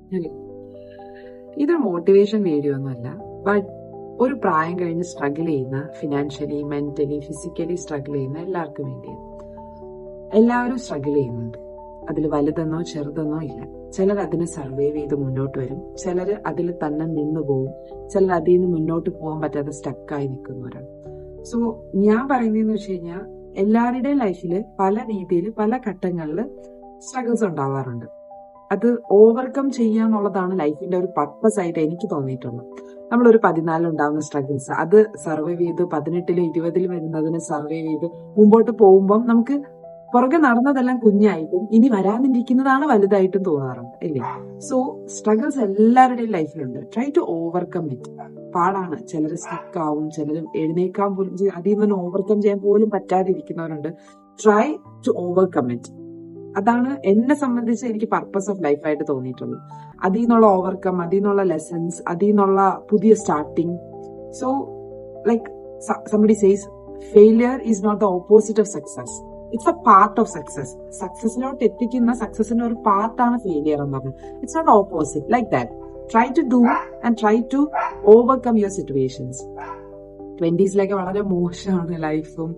Okay. ഇതൊരു motivation video ഒന്നുമല്ല, but ഒരു പ്രായം കഴിഞ്ഞ് സ്ട്രഗിൾ ചെയ്യുന്ന, ഫിനാൻഷ്യലി, മെന്റലി, ഫിസിക്കലി സ്ട്രഗിൾ ചെയ്യുന്ന എല്ലാവർക്കും വേണ്ടിയാണ്. എല്ലാവരും സ്ട്രഗിൾ ചെയ്യുന്നുണ്ട്. അതിൽ വലുതെന്നോ ചെറുതെന്നോ ഇല്ല. ചിലർ അതിനെ സർവൈവ് ചെയ്ത് മുന്നോട്ട് വരും, ചിലർ അതിൽ തന്നെ നിന്നു പോവും, ചിലർ അതിൽ നിന്ന് മുന്നോട്ട് പോകാൻ പറ്റാതെ സ്റ്റക്കായി നിൽക്കുന്നവരാണ്. സോ ഞാൻ പറയുന്നതെന്ന് വെച്ച് കഴിഞ്ഞാൽ, എല്ലാവരുടെയും ലൈഫിൽ പല രീതിയിൽ പല ഘട്ടങ്ങളിൽ സ്ട്രഗിൾസ് ഉണ്ടാവാറുണ്ട്. അത് ഓവർകം ചെയ്യാന്നുള്ളതാണ് ലൈഫിന്റെ ഒരു പർപ്പസ് ആയിട്ട് എനിക്ക് തോന്നിയിട്ടുള്ളത്. നമ്മളൊരു 14 ഉണ്ടാവുന്ന സ്ട്രഗിൾസ് അത് സർവൈവ് ചെയ്ത് 18 20 വരുന്നതിന് സർവൈവ് ചെയ്ത് മുമ്പോട്ട് പോകുമ്പോൾ നമുക്ക് പുറകെ നടന്നതെല്ലാം കുഞ്ഞായിട്ടും ഇനി വരാനിരിക്കുന്നതാണ് വലുതായിട്ടും തോന്നാറുണ്ട്, ഇല്ലേ? സോ സ്ട്രഗിൾസ് എല്ലാവരുടെയും ലൈഫിലുണ്ട്. Try to overcome it. പാടാണ്. ചിലർ സ്റ്റിക്ക് ആവും, ചിലർ എഴുന്നേക്കാൻ പോലും അതിൽ നിന്ന് ഓവർകം ചെയ്യാൻ പോലും പറ്റാതിരിക്കുന്നവരുണ്ട്. Try to overcome it. അതാണ് എന്നെ സംബന്ധിച്ച് എനിക്ക് പർപ്പസ് ഓഫ് ലൈഫായിട്ട് തോന്നിയിട്ടുള്ളത്. അതിൽ നിന്നുള്ള ഓവർകം, അതിൽ നിന്നുള്ള ലെസൺസ്, അതിൽ നിന്നുള്ള പുതിയ starting. So like somebody says, failure is not the opposite of success. It's a part of success. സക്സസിലോട്ട് എത്തിക്കുന്ന സക്സസിന്റെ ഒരു പാർട്ടാണ് ഫെയിലിയർ എന്ന് പറഞ്ഞത്. It's not opposite like that. Try to do and try to overcome your situations. 20s വളരെ മോശമാണ് ലൈഫും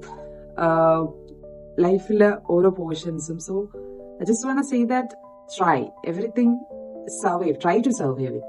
ലൈഫിലെ ഓരോ പോർഷൻസും. So I just want to say that try everything, survive, try to survive it.